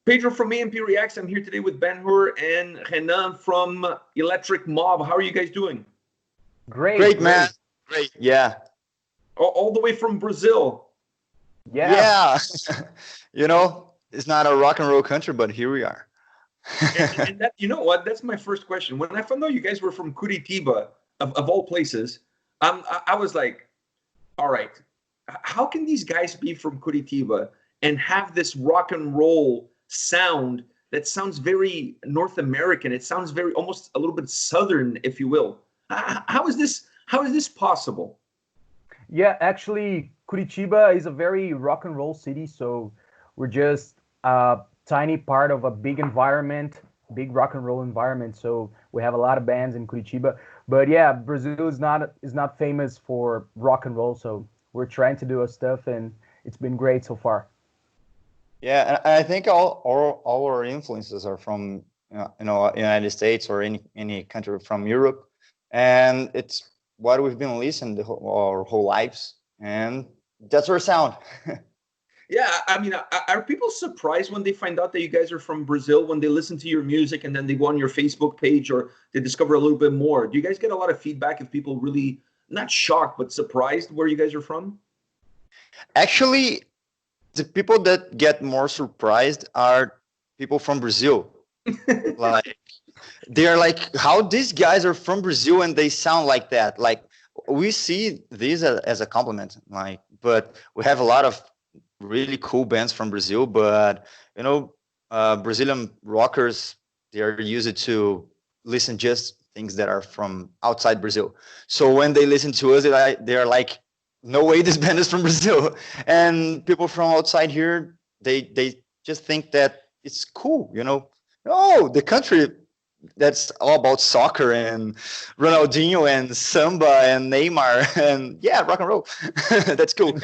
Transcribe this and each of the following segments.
Pedro from A&P-REACTS. I'm here today with Hur and Renan from Electric Mob. How are you guys doing? Great, man. Great. Yeah. All the way from Brazil. Yeah. It's not a rock and roll country, but here we are. and that, you know what? That's my first question. When I found out you guys were from Curitiba, of all places, I was like, all right, how can these guys be from Curitiba and have this rock and roll sound that sounds very North American? It sounds very almost a little bit Southern, if you will. How is this possible? Yeah, actually, Curitiba is a very rock and roll city, so we're just a tiny part of a big environment, big rock and roll environment. So we have a lot of bands in Curitiba. But yeah, Brazil is not famous for rock and roll, so we're trying to do our stuff, and it's been great so far. Yeah, and I think all our influences are from United States or any country from Europe, and it's what we've been listening our whole lives, and that's our sound. Yeah, I mean, are people surprised when they find out that you guys are from Brazil, when they listen to your music and then they go on your Facebook page or they discover a little bit more? Do you guys get a lot of feedback if people really, not shocked, but surprised where you guys are from? Actually, the people that get more surprised are people from Brazil. Like, they're like, how these guys are from Brazil and they sound like that? Like, we see these as a compliment, like, but we have a lot of really cool bands from Brazil, but Brazilian rockers, they are used to listen just things that are from outside Brazil. So when they listen to us, they're like, no way this band is from Brazil. And people from outside here, they just think that it's cool, Oh, the country that's all about soccer and Ronaldinho and samba and Neymar and yeah, rock and roll. That's cool.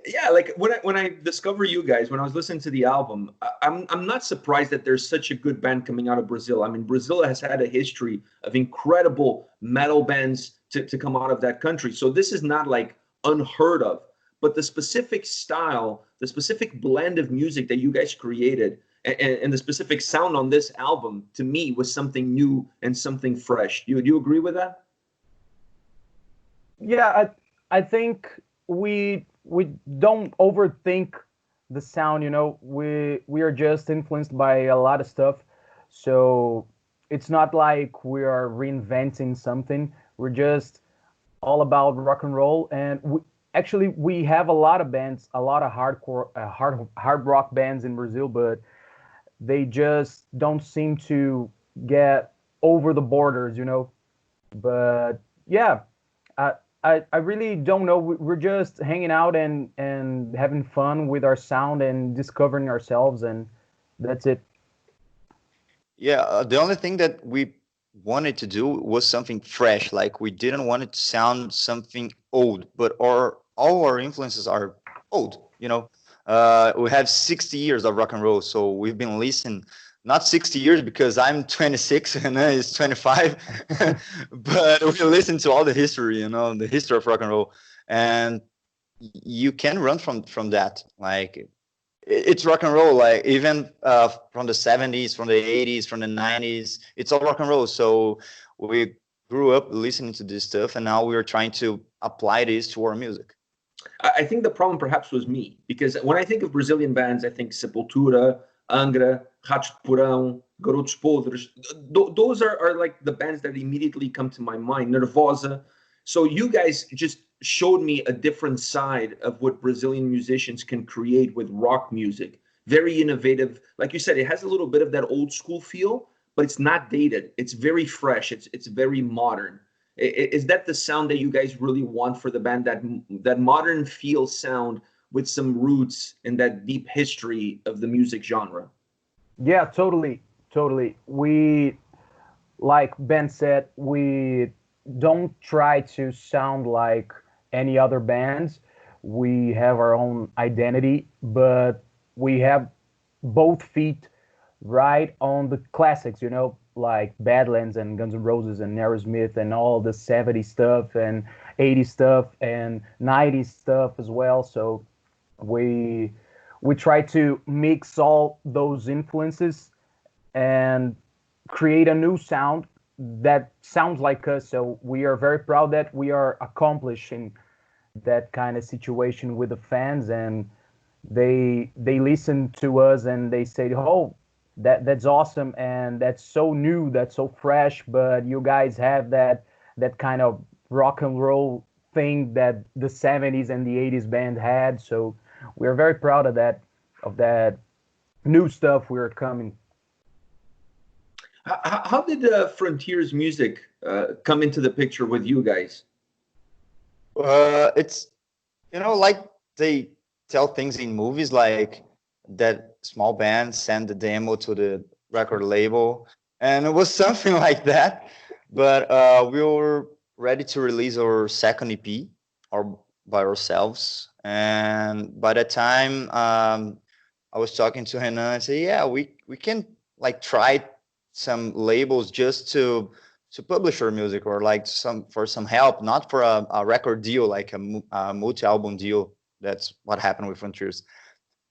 Yeah, like when I discover you guys, when I was listening to the album, I'm not surprised that there's such a good band coming out of Brazil. I mean, Brazil has had a history of incredible metal bands to come out of that country. So this is not like unheard of. But the specific style, the specific blend of music that you guys created, and the specific sound on this album, to me, was something new and something fresh. Do you agree with that? Yeah, I think we don't overthink the sound. We are just influenced by a lot of stuff, so it's not like we are reinventing something. We're just all about rock and roll, and we have a lot of bands, a lot of hardcore hard rock bands in Brazil, but they just don't seem to get over the borders. But yeah, I really don't know. We're just hanging out and having fun with our sound and discovering ourselves, and that's it. Yeah, the only thing that we wanted to do was something fresh. Like, we didn't want it to sound something old, but all our influences are old. We have 60 years of rock and roll, so we've been listening. Not 60 years because I'm 26 and he's 25, but we listen to all the history, the history of rock and roll, and you can run from that. Like, it's rock and roll. Like, even from the 70s, from the 80s, from the 90s, it's all rock and roll. So we grew up listening to this stuff, and now we're trying to apply this to our music. I think the problem perhaps was me, because when I think of Brazilian bands, I think Sepultura, Angra, Ratos de Porão, Garotos Podres. Those are like the bands that immediately come to my mind. Nervosa. So you guys just showed me a different side of what Brazilian musicians can create with rock music. Very innovative. Like you said, it has a little bit of that old school feel, but it's not dated. It's very fresh. It's very modern. Is that the sound that you guys really want for the band? That modern feel sound with some roots in that deep history of the music genre? Yeah, totally. We, like Ben said, we don't try to sound like any other bands. We have our own identity, but we have both feet right on the classics, like Badlands and Guns N' Roses and Aerosmith and all the 70s stuff and 80s stuff and 90s stuff as well. So we we try to mix all those influences and create a new sound that sounds like us. So we are very proud that we are accomplishing that kind of situation with the fans, and they listen to us and they say, "Oh, that's awesome, and that's so new, that's so fresh." But you guys have that kind of rock and roll thing that the '70s and the '80s band had. So we're very proud of that new stuff we're coming. How did Frontiers music come into the picture with you guys? It's, like they tell things in movies, like that small band send the demo to the record label, and it was something like that. But we were ready to release our second EP, or by ourselves, and by that time, I was talking to Renan and said, "Yeah, we can like try some labels just to publish our music, or like some help, not for a record deal, like a multi-album deal." That's what happened with Frontiers.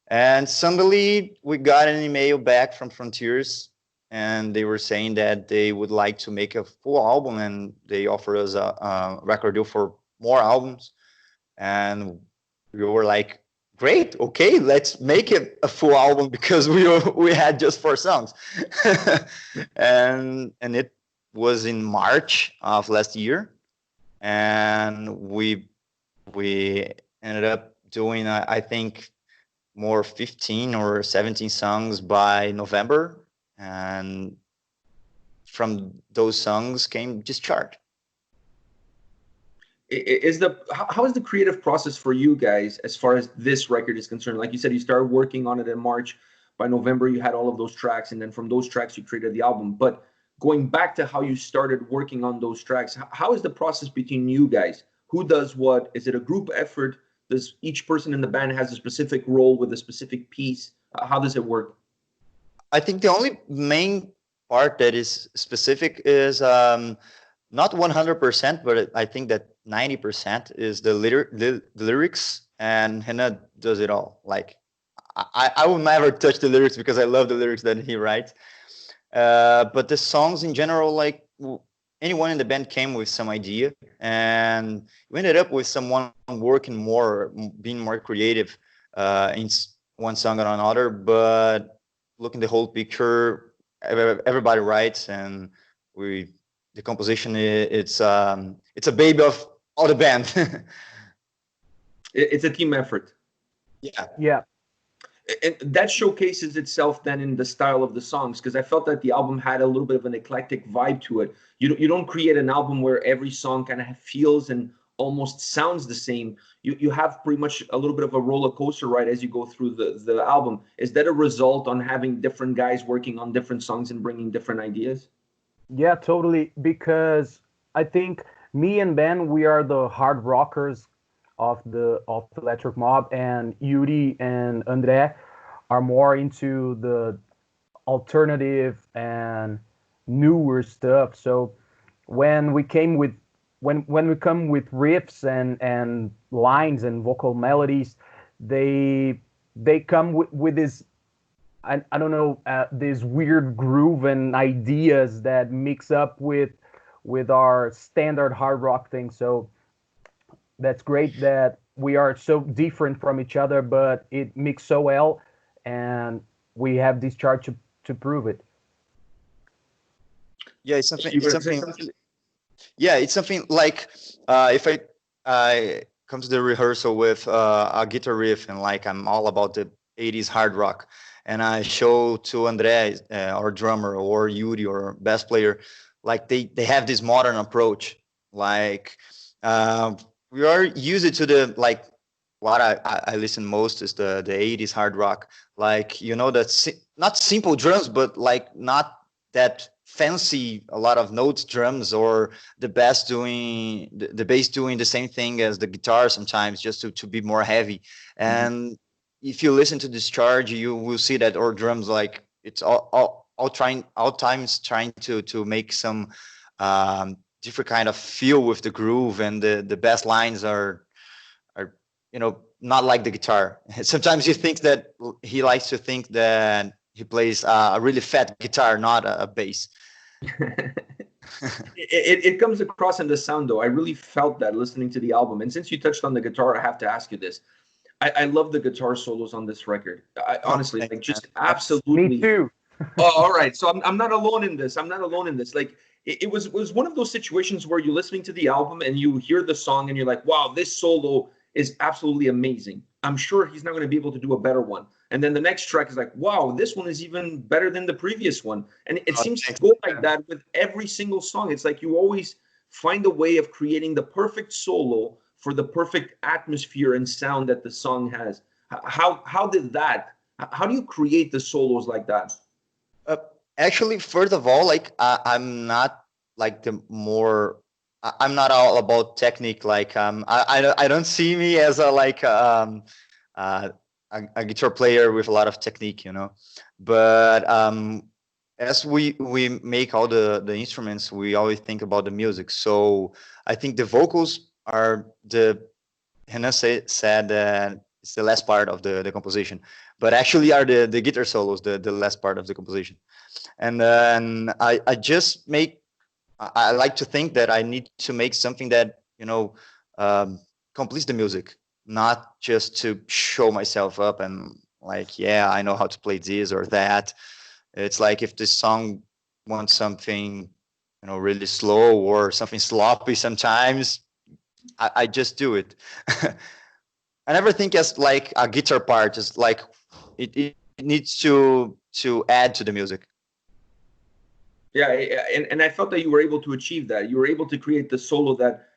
And suddenly we got an email back from Frontiers, and they were saying that they would like to make a full album, and they offered us a record deal for more albums. And we were like, great, okay, let's make it a full album, because we had just 4 songs. And it was in March of last year, and we ended up doing I think more 15 or 17 songs by November, and from those songs came Discharge. How is the creative process for you guys as far as this record is concerned? Like you said, you started working on it in March. By November, you had all of those tracks, and then from those tracks, you created the album. But going back to how you started working on those tracks, how is the process between you guys? Who does what? Is it a group effort? Does each person in the band has a specific role with a specific piece? How does it work? I think the only main part that is specific is not 100%, but I think that 90% is the lyrics, and Hannah does it all. Like, I will never touch the lyrics because I love the lyrics that he writes. But the songs in general, like anyone in the band came with some idea, and we ended up with someone working more, being more creative in one song or another. But looking the whole picture, everybody writes, and the composition, it's a baby of all the band. It's a team effort. Yeah. Yeah. And that showcases itself then in the style of the songs, because I felt that the album had a little bit of an eclectic vibe to it. You don't create an album where every song kind of feels and almost sounds the same. You have pretty much a little bit of a roller coaster ride as you go through the album. Is that a result on having different guys working on different songs and bringing different ideas? Yeah, totally. Because I think me and Ben, we are the hard rockers of the Electric Mob, and Yuri and Andre are more into the alternative and newer stuff. So when we came with when we come with riffs and lines and vocal melodies, they come with this, I don't know, this weird groove and ideas that mix up with our standard hard rock thing. So that's great that we are so different from each other, but it mixed so well, and we have this chart to prove it. Yeah, it's something. It's something. Yeah, it's something like if I come to the rehearsal with a guitar riff, and like I'm all about the '80s hard rock, and I show to Andre, our drummer, or Yuri, or bass player, like they have this modern approach. Like we are used to the, like, what I listen most is the '80s hard rock. Like, that's not simple drums, but like not that fancy, a lot of notes drums, or the bass doing the bass doing the same thing as the guitar sometimes, just to be more heavy. And if you listen to Discharge, you will see that our drums, like, it's all times trying to make some different kind of feel with the groove, and the bass lines are not like the guitar. Sometimes he likes to think that he plays a really fat guitar, not a bass. It comes across in the sound, though. I really felt that listening to the album. And since you touched on the guitar, I have to ask you this. I love the guitar solos on this record. Honestly, like just absolutely. Me too. Oh, all right. So I'm not alone in this. I'm not alone in this. Like it was one of those situations where you're listening to the album and you hear the song and you're like, wow, this solo is absolutely amazing. I'm sure he's not going to be able to do a better one. And then the next track is like, wow, this one is even better than the previous one. And it seems to go like that with every single song. It's like you always find a way of creating the perfect solo for the perfect atmosphere and sound that the song has. How do you create the solos like that? Actually, first of all, like I'm not like I'm not all about technique. Like I don't see me as a guitar player with a lot of technique, you know. But as we make all the instruments, we always think about the music. So I think the vocals are Renan said that it's the last part of the composition, but actually are the guitar solos the last part of the composition. And then I like to think that I need to make something that, you know, completes the music, not just to show myself up and like, yeah, I know how to play this or that. It's like if this song wants something, you know, really slow or something sloppy sometimes, I just do it. I never think as like a guitar part is like it needs to add to the music. Yeah, and I felt that you were able to achieve that. You were able to create the solo that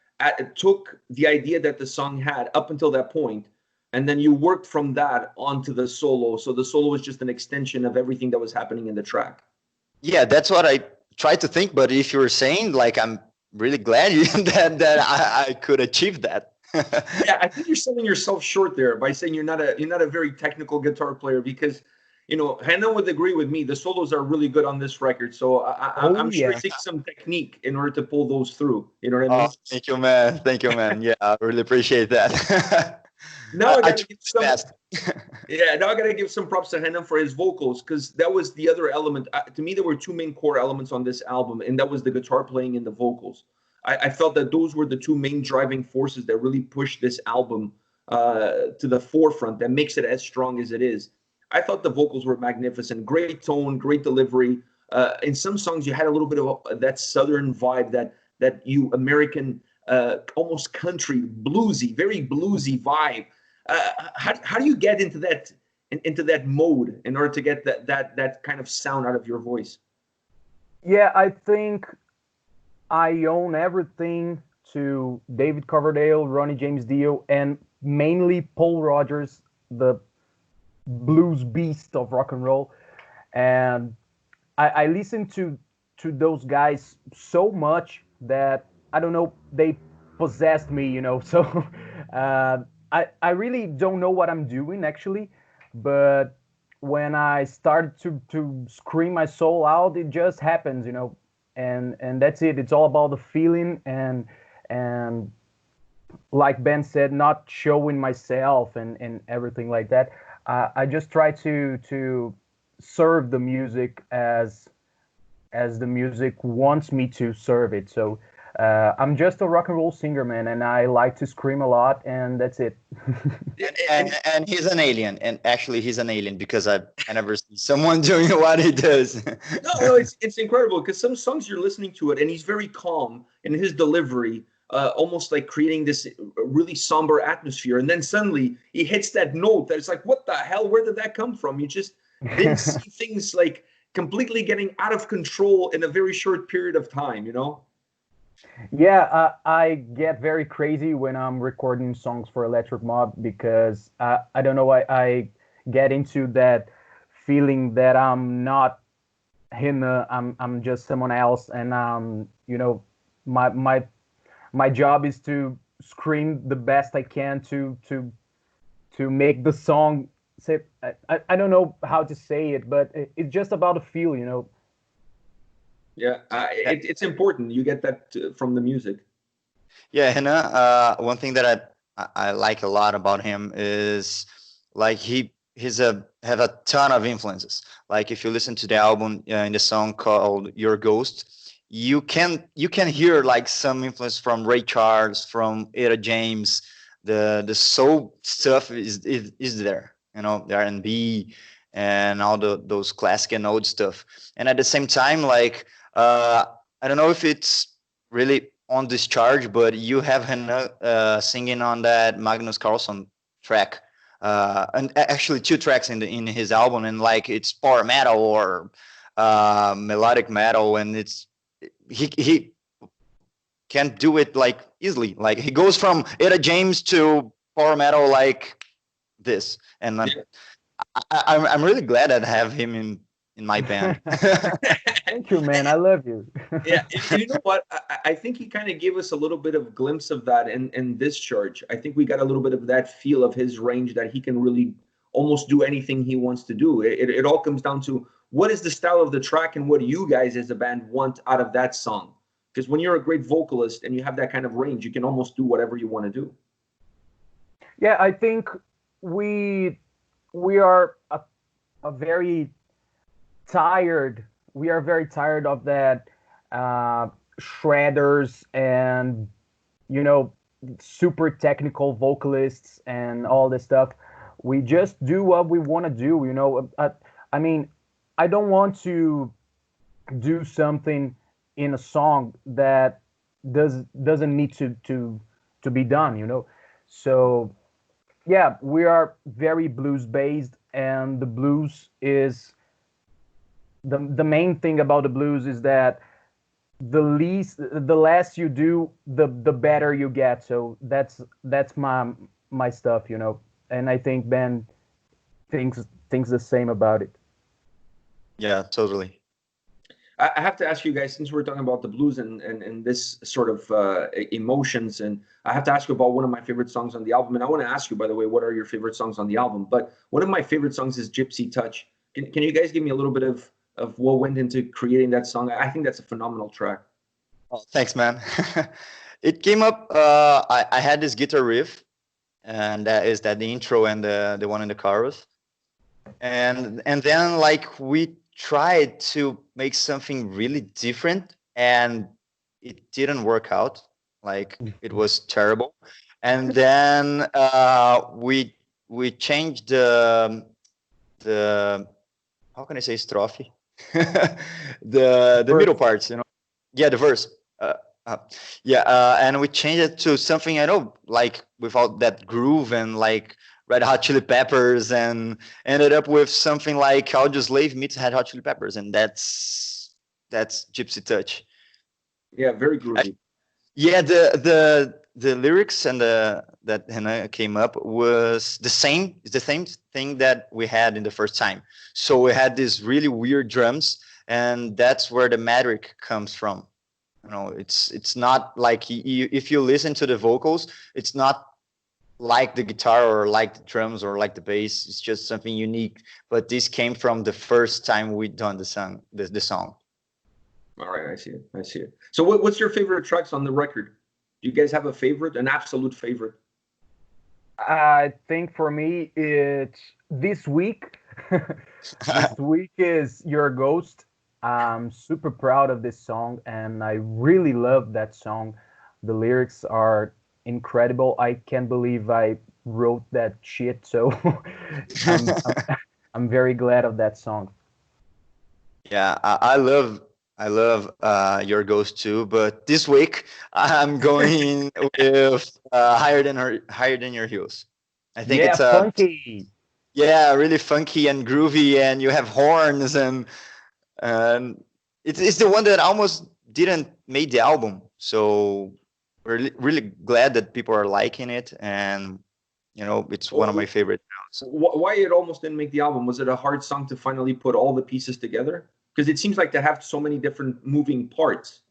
took the idea that the song had up until that point, and then you worked from that onto the solo. So the solo was just an extension of everything that was happening in the track. Yeah, that's what I tried to think. But if you were saying, like, I'm really glad that I could achieve that. Yeah, I think you're selling yourself short there by saying you're not a very technical guitar player, because you know, Renan would agree with me. The solos are really good on this record, so I'm sure it takes some technique in order to pull those through. You know what I mean? Oh, thank you, man. Thank you, man. Yeah, I really appreciate that. Now I gotta give some, yeah, now I gotta give some props to Renan for his vocals, because that was the other element. To me, there were two main core elements on this album, and that was the guitar playing and the vocals. I felt that those were the two main driving forces that really pushed this album to the forefront, that makes it as strong as it is. I thought the vocals were magnificent, great tone, great delivery. In some songs, you had a little bit of that Southern vibe, that you American, almost country, bluesy, very bluesy vibe. How do you get into that mode in order to get that kind of sound out of your voice? Yeah, I think I own everything to David Coverdale, Ronnie James Dio, and mainly Paul Rodgers, the blues beast of rock and roll. And I listen to those guys so much that, I don't know, they possessed me, you know. So I really don't know what I'm doing actually, but when I started to scream my soul out, it just happens, you know. And that's it. It's all about the feeling, and like Ben said, not showing myself and everything like that. I just try to serve the music as the music wants me to serve it. So I'm just a rock and roll singer, man, and I like to scream a lot, and that's it. and he's an alien, and actually he's an alien because I never see someone doing what he does. No, it's incredible, because some songs you're listening to it and he's very calm in his delivery, almost like creating this really somber atmosphere, and then suddenly he hits that note that it's like, what the hell, where did that come from? You just didn't see things like completely getting out of control in a very short period of time, you know? Yeah, I get very crazy when I'm recording songs for Electric Mob, because I don't know, I get into that feeling that I'm not him, I'm just someone else, and you know, my job is to scream the best I can to make the song say. I don't know how to say it, but it's just about a feel, you know. Yeah, it's important. You get that from the music. Yeah, Hannah, one thing that I like a lot about him is like have a ton of influences. Like if you listen to the album in the song called Your Ghost, you can hear like some influence from Ray Charles, from Etta James. The soul stuff is there, you know, the R&B and all those classic and old stuff. And at the same time, like I don't know if it's really on Discharge, but you have Hannah singing on that Magnus Carlson track, and actually two tracks in his album, and like it's power metal or melodic metal, and he can do it like easily. Like he goes from Etta James to power metal like this, and I'm really glad I have him in my band. Thank you, man. I love you. Yeah, and you know what? I think he kind of gave us a little bit of glimpse of that in Discharge. I think we got a little bit of that feel of his range, that he can really almost do anything he wants to do. It all comes down to what is the style of the track and what do you guys as a band want out of that song. Because when you're a great vocalist and you have that kind of range, you can almost do whatever you want to do. Yeah, I think we are a very tired. We are very tired of that shredders and, you know, super technical vocalists and all this stuff. We just do what we want to do, you know. I mean, I don't want to do something in a song that doesn't need to be done, you know. So yeah, we are very blues based, and the blues is the main thing about the blues is that the less you do, the better you get. So that's my stuff, you know. And I think Ben thinks the same about it. Yeah, totally. I have to ask you guys, since we're talking about the blues and this sort of emotions, and I have to ask you about one of my favorite songs on the album. And I want to ask you, by the way, what are your favorite songs on the album? But one of my favorite songs is Gypsy Touch. Can you guys give me a little bit of what went into creating that song? I think that's a phenomenal track. Oh, thanks, man. It came up. I had this guitar riff, and that is that the intro and the one in the chorus, and then like we tried to make something really different, and it didn't work out. Like it was terrible, and then we changed the how can I say strophe, the middle parts, you know. Yeah, the verse. Uh, and we changed it to something I know, like without that groove and like Red Hot Chili Peppers, and ended up with something like Audioslave meets Red Hot Chili Peppers, and that's Gypsy Touch. Yeah, very groovy. Yeah, the lyrics and that Hannah came up was the same. It's the same thing that we had in the first time. So we had these really weird drums, and that's where the magic comes from. You know, it's not like if you listen to the vocals, it's not like the guitar or like the drums or like the bass. It's just something unique. But this came from the first time we done the song. The song. All right, I see it. I see it. So what's your favorite tracks on the record? Do you guys have a favorite, an absolute favorite? I think for me, it's this week. This week is Your Ghost. I'm super proud of this song, and I really love that song. The lyrics are incredible. I can't believe I wrote that shit. So I'm very glad of that song. Yeah, I love Your Ghost too, but this week I'm going with Higher Than Your Heels. I think it's funky. Yeah, really funky and groovy, and you have horns, and it's the one that almost didn't make the album. So we're really glad that people are liking it, and you know, it's one of my favorite sounds. Why it almost didn't make the album? Was it a hard song to finally put all the pieces together? Because it seems like they have so many different moving parts.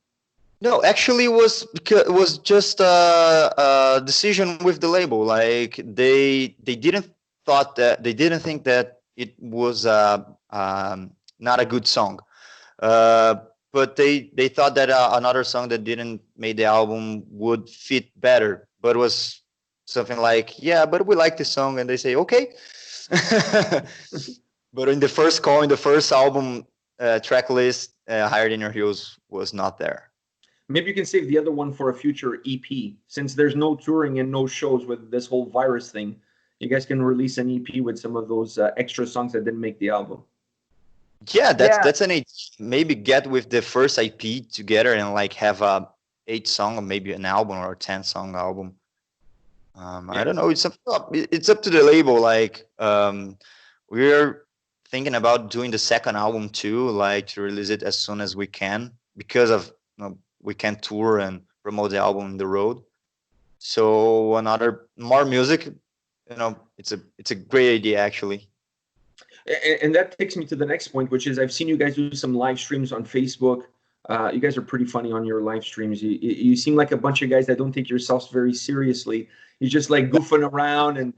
No, actually, it was just a decision with the label. Like they didn't think that it was not a good song, but they thought that another song that didn't make the album would fit better, but was something like, yeah, but we like this song, and they say, okay. But in the first call, in the first album track list, Higher Than Your Heels was not there. Maybe you can save the other one for a future EP. Since there's no touring and no shows with this whole virus thing, you guys can release an EP with some of those extra songs that didn't make the album. Yeah, Yeah. that's an idea. Maybe get with the first IP together and like have a 8-song or maybe an album or a 10-song album. I don't know. It's up to the label. Like we're thinking about doing the second album too, like to release it as soon as we can because of we can tour and promote the album on the road. So another more music, it's a great idea actually. And that takes me to the next point, which is I've seen you guys do some live streams on Facebook. You guys are pretty funny on your live streams. You seem like a bunch of guys that don't take yourselves very seriously. You're just like goofing around and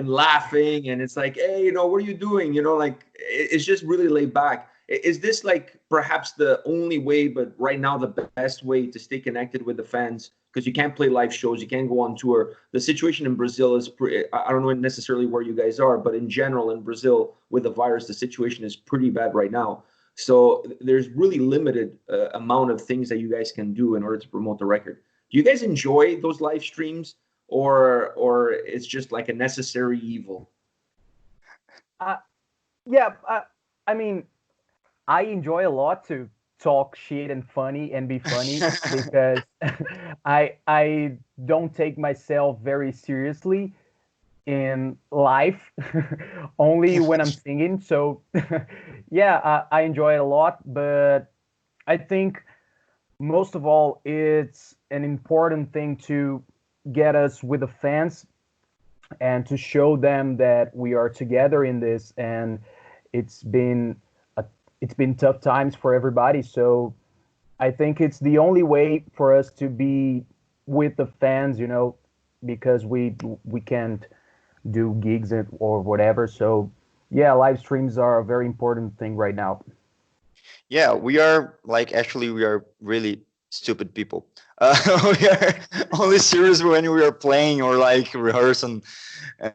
laughing, and it's like, hey, what are you doing? Like it's just really laid back. Is this like perhaps the only way, but right now the best way to stay connected with the fans? Because you can't play live shows, you can't go on tour. The situation in Brazil is I don't know necessarily where you guys are, but in general in Brazil with the virus, the situation is pretty bad right now. So there's really limited amount of things that you guys can do in order to promote the record. Do you guys enjoy those live streams, or it's just like a necessary evil? Yeah, I mean, I enjoy a lot to talk shit and funny and be funny because I don't take myself very seriously in life, only when I'm singing. So yeah, I enjoy it a lot, but I think most of all, it's an important thing to get us with the fans and to show them that we are together in this. And it's been tough times for everybody. So I think it's the only way for us to be with the fans, because we can't do gigs or whatever. So yeah, live streams are a very important thing right now. Yeah, we are really stupid people. We are only serious when we are playing or like rehearsing,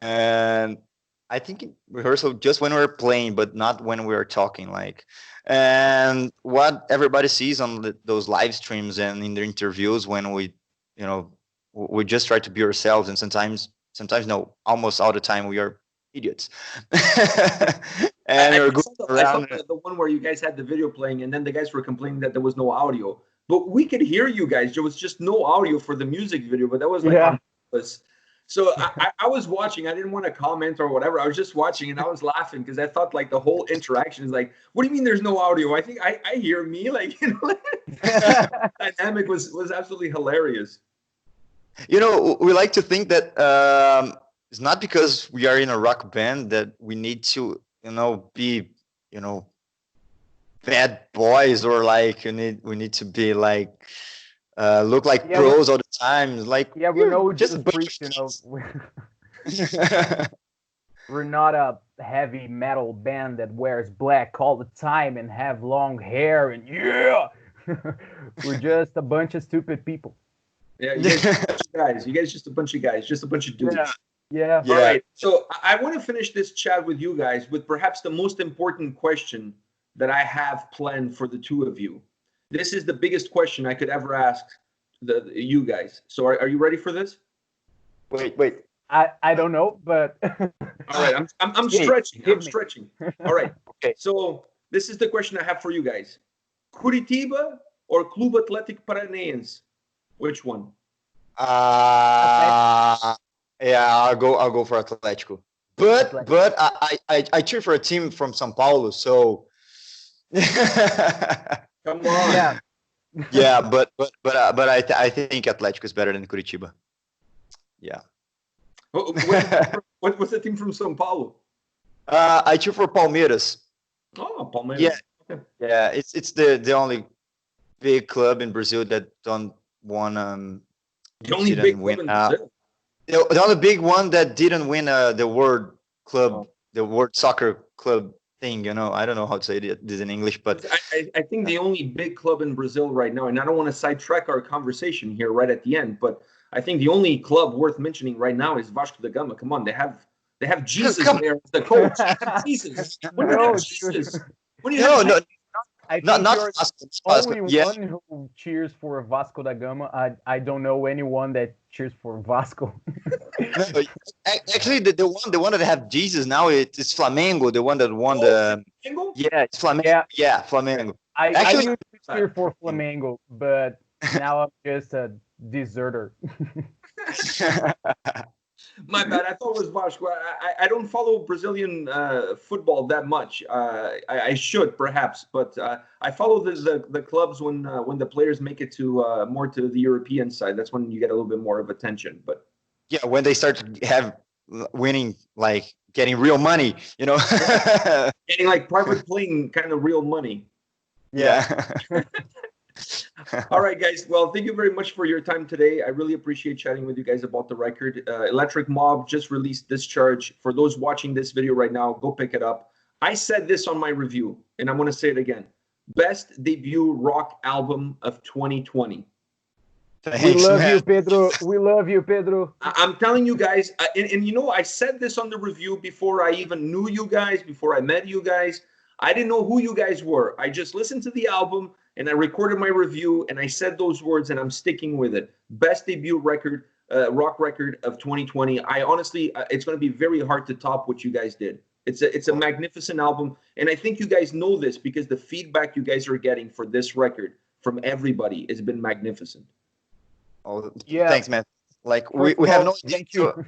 and I think in rehearsal just when we're playing, but not when we're talking. And what everybody sees on those live streams and in the interviews when we just try to be ourselves, and sometimes no, almost all the time we are idiots. And I we're going saw around. the one where you guys had the video playing, and then the guys were complaining that there was no audio. But we could hear you guys. There was just no audio for the music video, but that was like on purpose. So I was watching. I didn't want to comment or whatever. I was just watching, and I was laughing because I thought like the whole interaction is like, what do you mean there's no audio? I think I hear me, like, dynamic was absolutely hilarious. We like to think that it's not because we are in a rock band that we need to, be, bad boys, or like we need to be like look like pros all the time. Like we're just just freaks, We're not a heavy metal band that wears black all the time and have long hair and we're just a bunch of stupid people. Yeah, you guys just a bunch of guys, just a bunch of dudes. Yeah. All right. So I want to finish this chat with you guys with perhaps the most important question that I have planned for the two of you. This is the biggest question I could ever ask you guys. So are you ready for this? Wait. I don't know, but all right. I'm stretching. I'm stretching. All right. Okay. So this is the question I have for you guys: Curitiba or Clube Atlético Paranaense? Which one? Yeah, I'll go for Atlético. But I cheer for a team from São Paulo, so come on. Yeah, but I think Atlético is better than Curitiba. Yeah. What's the team from São Paulo? I cheer for Palmeiras. Oh, Palmeiras. Yeah. Okay. Yeah, it's the only big club in Brazil that don't won. The only big club in Brazil. The only big one that didn't win the World Club, the World Soccer Club thing. I don't know how to say this in English, but I think the only big club in Brazil right now, and I don't want to sidetrack our conversation here right at the end, but I think the only club worth mentioning right now is Vasco da Gama. Come on, they have Jesus Come- there as the coach. They have Jesus. When do you No, have Jesus? dude. When do you No, have no, I not think not you're Vasco. the Vasco. only Yeah, one who cheers for Vasco da Gama. I don't know anyone that cheers for Vasco. no, actually, the one that have Jesus now, it's Flamengo, the one that won the. Flamengo? Yeah, it's Flamengo. Yeah. Yeah, Flamengo. I Actually, used to cheer for Flamengo, but now I'm just a deserter. My bad. I thought it was Vasco. I don't follow Brazilian football that much. I should perhaps, but I follow the clubs when the players make it to more to the European side. That's when you get a little bit more of attention. But yeah, when they start to have winning, like getting real money, you know. getting like private plane kind of real money. Yeah. All right, guys. Well, thank you very much for your time today. I really appreciate chatting with you guys about the record. Electric Mob just released Discharge. For those watching this video right now, go pick it up. I said this on my review, and I'm going to say it again. Best debut rock album of 2020. Thanks, We love man. you, Pedro. We love you, Pedro. I'm telling you guys, and you know, I said this on the review before I even knew you guys, before I met you guys. I didn't know who you guys were. I just listened to the album and I recorded my review and I said those words and I'm sticking with it. Best debut record, rock record of 2020. I honestly, it's going to be very hard to top what you guys did. It's a magnificent album. And I think you guys know this because the feedback you guys are getting for this record from everybody has been magnificent. Oh, Yeah. thanks, man. Like First we of have all, no idea. thank you.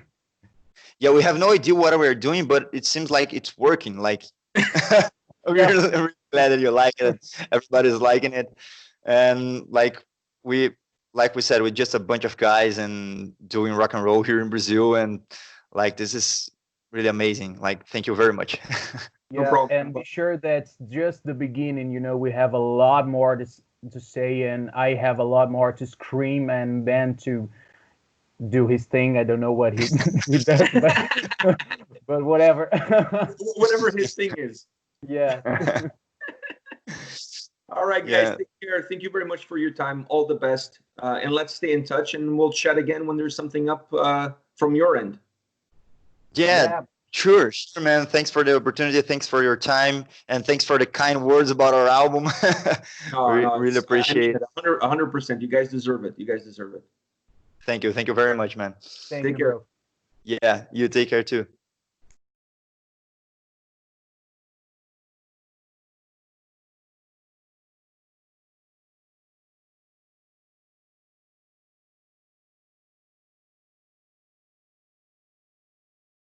Yeah, we have no idea what we're doing, but it seems like it's working. Like we're really glad that you like it. Everybody's liking it, and like we said, we're just a bunch of guys and doing rock and roll here in Brazil, and like this is really amazing. Like, thank you very much. No Yeah, problem. and be sure that's just the beginning. You know, we have a lot more to say, and I have a lot more to scream, and Ben to do his thing. I don't know what he does, but whatever. Whatever his thing is. Yeah. All right, guys, Yeah. take care. Thank you very much for your time. All the best. And let's stay in touch and we'll chat again when there's something up from your end. Yeah, sure, man. Thanks for the opportunity. Thanks for your time, and thanks for the kind words about our album. Really appreciate it. 100%. You guys deserve it. You guys deserve it. Thank you very much, man. Thank Take you, care. bro. Yeah, you take care too.